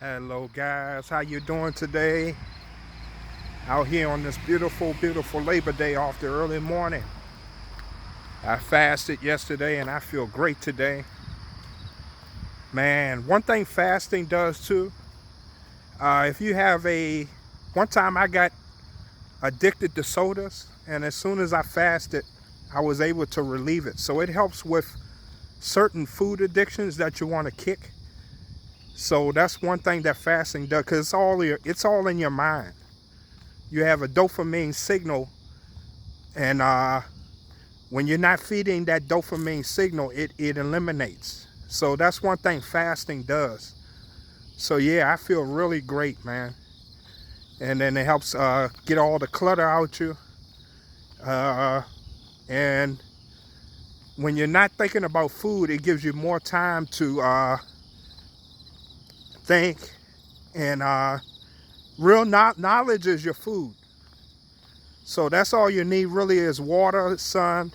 Hello guys, how you doing today? Out here on this beautiful, beautiful Labor Day off the early morning. I fasted yesterday and I feel great today. Man, one thing fasting does too, if you have one time I got addicted to sodas, and as soon as I fasted, I was able to relieve it. So it helps with certain food addictions that you want to kick. So that's one thing that fasting does, because it's all in your mind. You have a dopamine signal, and when you're not feeding that dopamine signal, it eliminates. So that's one thing fasting does. So yeah, I feel really great, man. And then it helps get all the clutter out you. And when you're not thinking about food, it gives you more time to think. And real knowledge is your food. So that's all you need really is water, sun,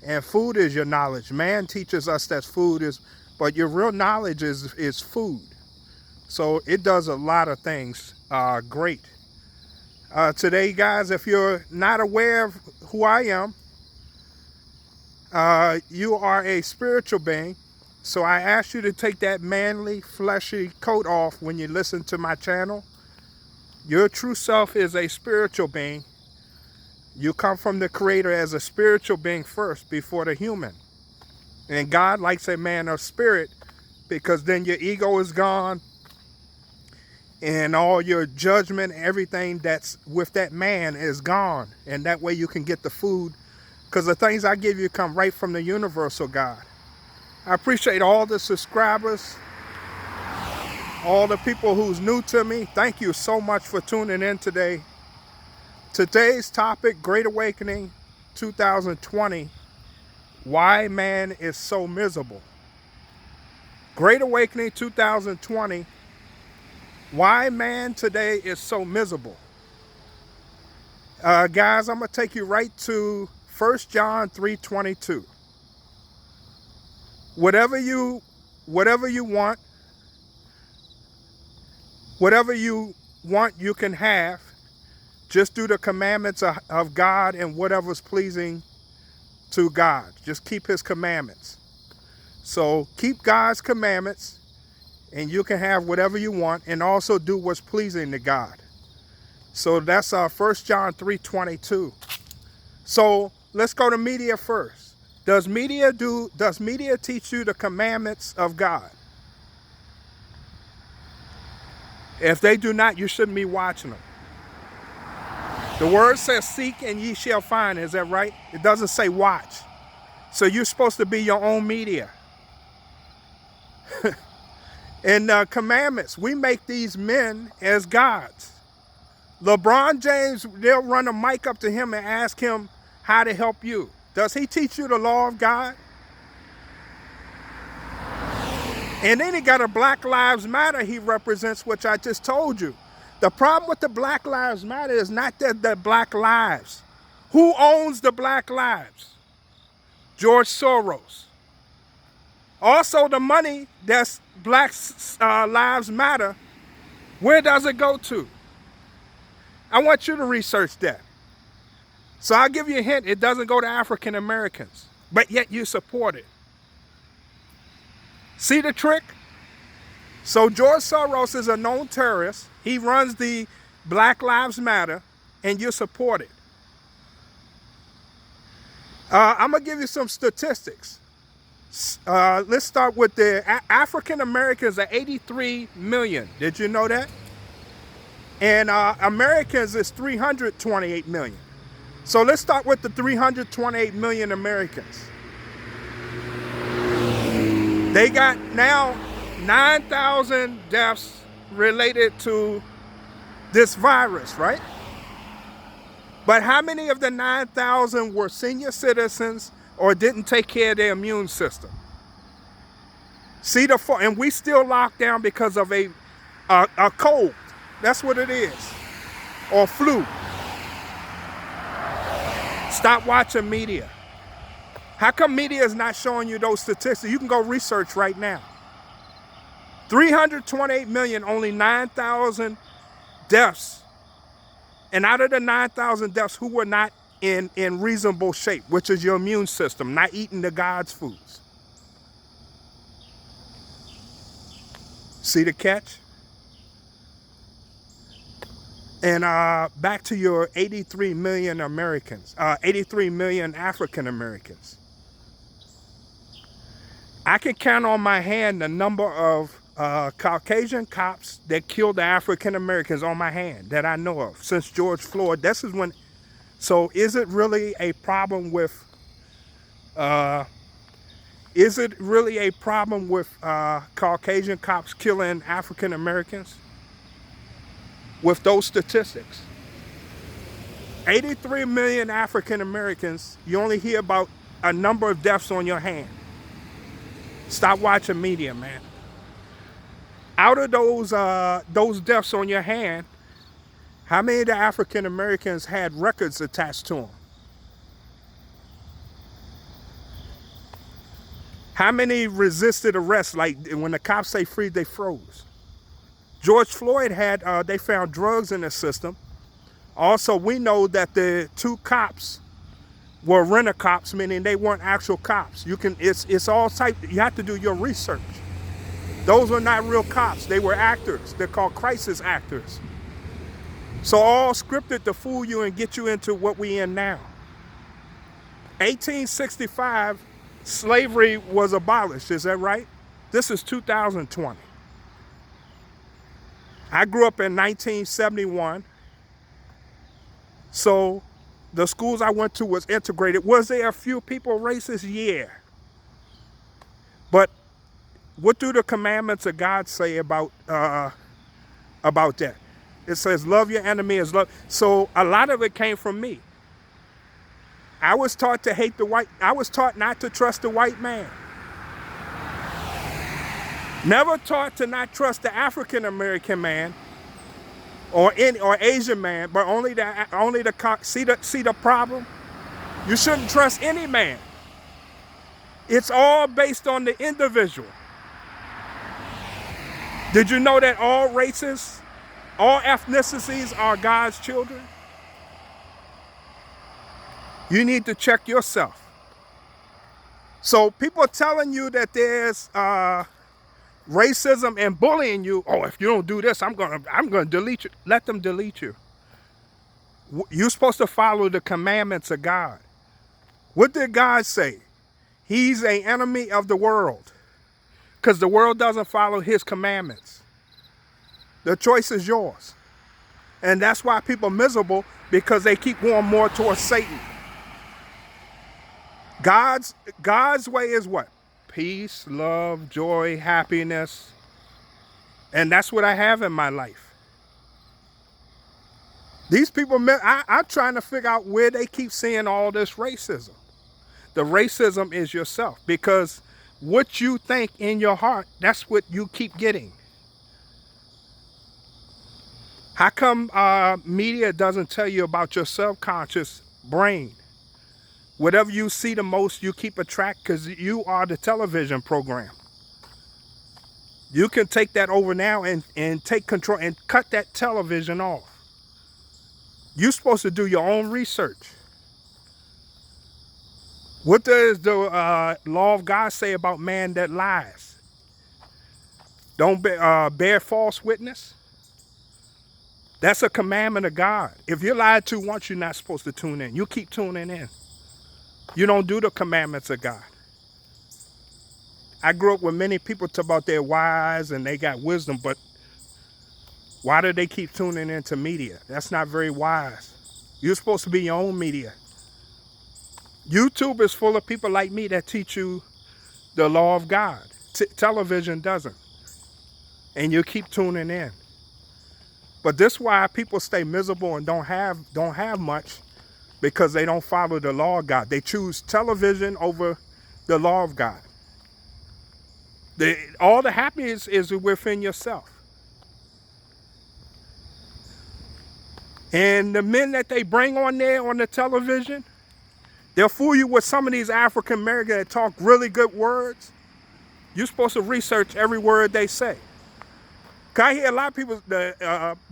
and food is your knowledge. Man teaches us that food is, but your real knowledge is food. So it does a lot of things great. Today, guys, if you're not aware of who I am, you are a spiritual being. So I ask you to take that manly, fleshy coat off when you listen to my channel. Your true self is a spiritual being. You come from the Creator as a spiritual being first before the human. And God likes a man of spirit, because then your ego is gone and all your judgment, everything that's with that man is gone. And that way you can get the food, because the things I give you come right from the universal God. I appreciate all the subscribers, all the people who's new to me. Thank you so much for tuning in today. Today's topic, Great Awakening 2020, why man is so miserable. Great Awakening 2020, why man today is so miserable. Guys, I'm going to take you right to 1 John 3:22. Whatever you want, you can have. Just do the commandments of God and whatever's pleasing to God. Just keep his commandments. So keep God's commandments and you can have whatever you want, and also do what's pleasing to God. So that's 1 John 3:22. So let's go to media first. Does media teach you the commandments of God? If they do not, you shouldn't be watching them. The word says, seek and ye shall find. Is that right? It doesn't say watch. So you're supposed to be your own media. And commandments, we make these men as gods. LeBron James, they'll run a mic up to him and ask him how to help you. Does he teach you the law of God? And then he got a Black Lives Matter he represents, which I just told you. The problem with the Black Lives Matter is not that the Black Lives. Who owns the Black Lives? George Soros. Also, the money that's Black Lives Matter, where does it go to? I want you to research that. So I'll give you a hint. It doesn't go to African Americans, but yet you support it. See the trick? So George Soros is a known terrorist. He runs the Black Lives Matter, and you support it. I'm going to give you some statistics. Let's start with the African Americans are 83 million. Did you know that? And Americans is 328 million. So let's start with the 328 million Americans. They got now 9,000 deaths related to this virus, right? But how many of the 9,000 were senior citizens or didn't take care of their immune system? See and we still locked down because of a cold. That's what it is. Or flu. Stop watching media. How come media is not showing you those statistics? You can go research right now. 328 million, only 9,000 deaths. And out of the 9,000 deaths, who were not in reasonable shape, which is your immune system, not eating the God's foods. See the catch? And back to your 83 million Americans, 83 million African Americans. I can count on my hand the number of Caucasian cops that killed the African Americans on my hand that I know of since George Floyd. This is when. So is it really a problem with? Is it really a problem with Caucasian cops killing African Americans? With those statistics, 83 million African Americans, you only hear about a number of deaths on your hand. Stop watching media, man. Out of those deaths on your hand, how many of the African Americans had records attached to them? How many resisted arrest? Like when the cops say freeze, they froze. George Floyd had, they found drugs in the system. Also, we know that the two cops were rent-a-cops, meaning they weren't actual cops. It's all type, you have to do your research. Those were not real cops, they were actors. They're called crisis actors. So all scripted to fool you and get you into what we in now. 1865, slavery was abolished, is that right? This is 2020. I grew up in 1971, so the schools I went to was integrated. Was there a few people racist? Yeah. But what do the commandments of God say about that? It says, love your enemy as love. So a lot of it came from me. I was taught to hate I was taught not to trust the white man. Never taught to not trust the African American man or Asian man, but only the see the problem? You shouldn't trust any man. It's all based on the individual. Did you know that all races, all ethnicities are God's children? You need to check yourself. So people are telling you that there's racism and bullying you. Oh, if you don't do this, I'm gonna delete you. Let them delete you. You're supposed to follow the commandments of God. What did God say? He's an enemy of the world because the world doesn't follow his commandments. The choice is yours. And that's why people are miserable, because they keep going more towards Satan. God's way is what? Peace, love, joy, happiness. And that's what I have in my life. These people, I'm trying to figure out where they keep seeing all this racism. The racism is yourself, because what you think in your heart, that's what you keep getting. How come media doesn't tell you about your subconscious brain? Whatever you see the most, you keep a track, because you are the television program. You can take that over now and take control and cut that television off. You're supposed to do your own research. What does the law of God say about man that lies? Don't bear false witness. That's a commandment of God. If you're lied to once, you're not supposed to tune in. You keep tuning in. You don't do the commandments of God. I grew up with many people talk about they're wise and they got wisdom, but why do they keep tuning into media? That's not very wise. You're supposed to be your own media. YouTube is full of people like me that teach you the law of God. Television doesn't. And you keep tuning in. But this is why people stay miserable and don't have much, because they don't follow the law of God. They choose television over the law of God. All the happiness is within yourself. And the men that they bring on there on the television, they'll fool you with some of these African Americans that talk really good words. You're supposed to research every word they say. I hear a lot of people,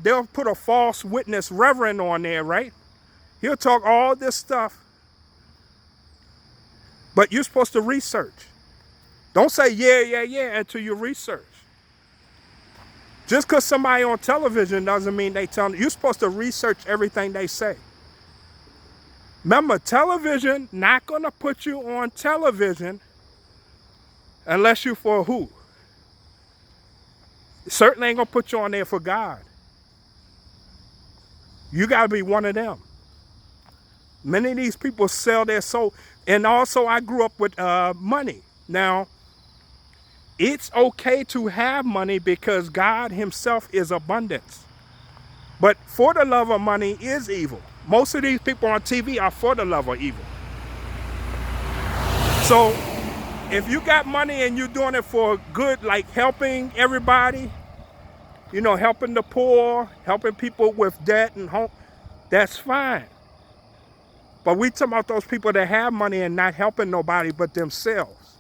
they'll put a false witness reverend on there, right? He'll talk all this stuff, but you're supposed to research. Don't say yeah until you research. Just because somebody on television doesn't mean they tell you. You're supposed to research everything they say. Remember, television not going to put you on television unless you for who? It certainly ain't going to put you on there for God. You got to be one of them. Many of these people sell their soul. And also, I grew up with money. Now, it's okay to have money because God himself is abundance. But for the love of money is evil. Most of these people on TV are for the love of evil. So if you got money and you're doing it for good, like helping everybody, you know, helping the poor, helping people with debt and home, that's fine. But we talking about those people that have money and not helping nobody but themselves.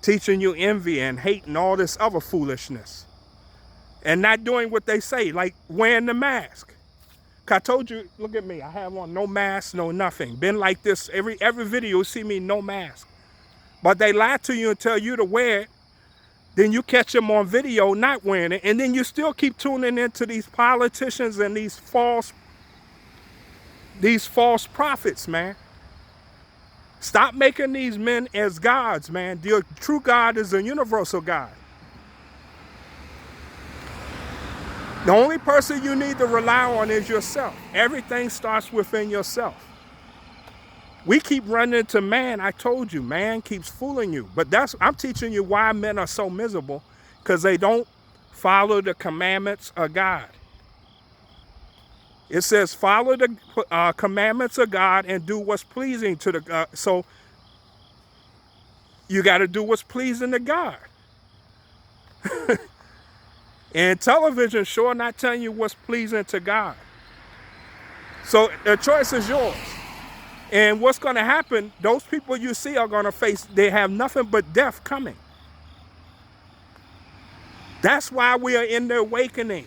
Teaching you envy and hate and all this other foolishness. And not doing what they say, like wearing the mask. I told you, look at me, I have on no mask, no nothing. Been like this, every video you see me, no mask. But they lie to you and tell you to wear it. Then you catch them on video not wearing it. And then you still keep tuning into these politicians and these false prophets, man. Stop making these men as gods, man. The true God is a universal God. The only person you need to rely on is yourself. Everything starts within yourself. We keep running into man. I told you, man keeps fooling you. But I'm teaching you why men are so miserable, because they don't follow the commandments of God. It says, follow the commandments of God and do what's pleasing to the God. So you got to do what's pleasing to God. And television sure not telling you what's pleasing to God. So the choice is yours. And what's going to happen, those people you see are going to face, they have nothing but death coming. That's why we are in the awakening,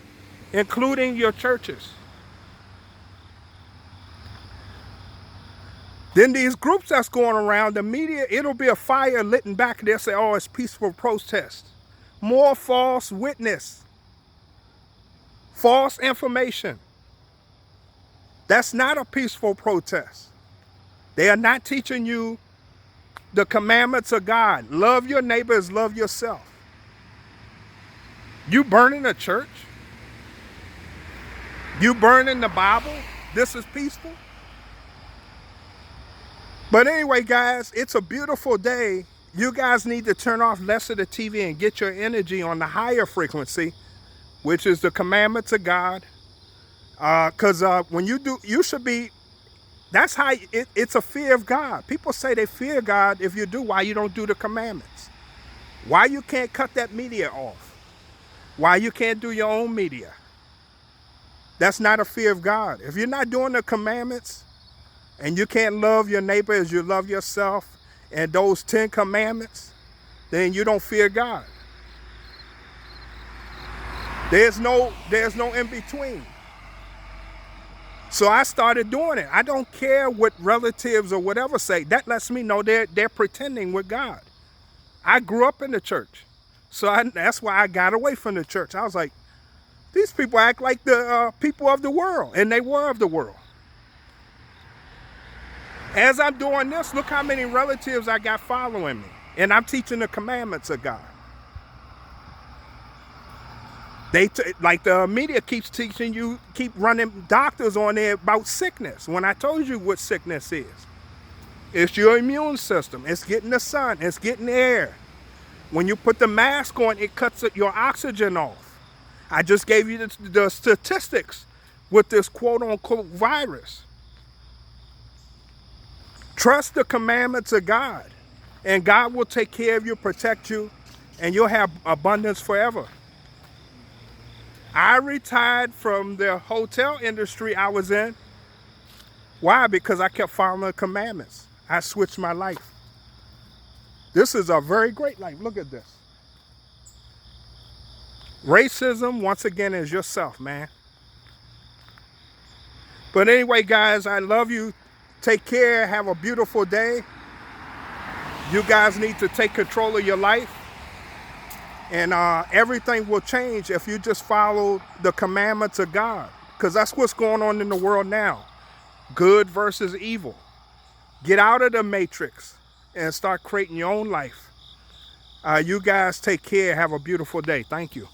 including your churches. Then these groups that's going around, the media, it'll be a fire lit in back. They'll say, oh, it's peaceful protest. More false witness. False information. That's not a peaceful protest. They are not teaching you the commandments of God. Love your neighbors, love yourself. You burning a church? You burning the Bible? This is peaceful? But anyway, guys, it's a beautiful day. You guys need to turn off less of the TV and get your energy on the higher frequency, which is the commandments of God. Because when you do, you should be, that's how, it's a fear of God. People say they fear God if you do, why you don't do the commandments? Why you can't cut that media off? Why you can't do your own media? That's not a fear of God. If you're not doing the commandments and you can't love your neighbor as you love yourself and those 10 commandments, then you don't fear God. There's no in between. So I started doing it. I don't care what relatives or whatever say. That lets me know they're pretending with God. I grew up in the church. So that's why I got away from the church. I was like, these people act like the people of the world, and they were of the world. As I'm doing this, look how many relatives I got following me. And I'm teaching the commandments of God. Like the media keeps teaching you, keep running doctors on there about sickness. When I told you what sickness is. It's your immune system. It's getting the sun. It's getting air. When you put the mask on, it cuts your oxygen off. I just gave you the statistics with this quote-unquote virus. Trust the commandments of God, and God will take care of you, protect you, and you'll have abundance forever. I retired from the hotel industry I was in. Why? Because I kept following the commandments. I switched my life. This is a very great life. Look at this. Racism, once again, is yourself, man. But anyway, guys, I love you. Take care. Have a beautiful day. You guys need to take control of your life. And everything will change if you just follow the commandments of God. Because that's what's going on in the world now. Good versus evil. Get out of the matrix and start creating your own life. You guys take care. Have a beautiful day. Thank you.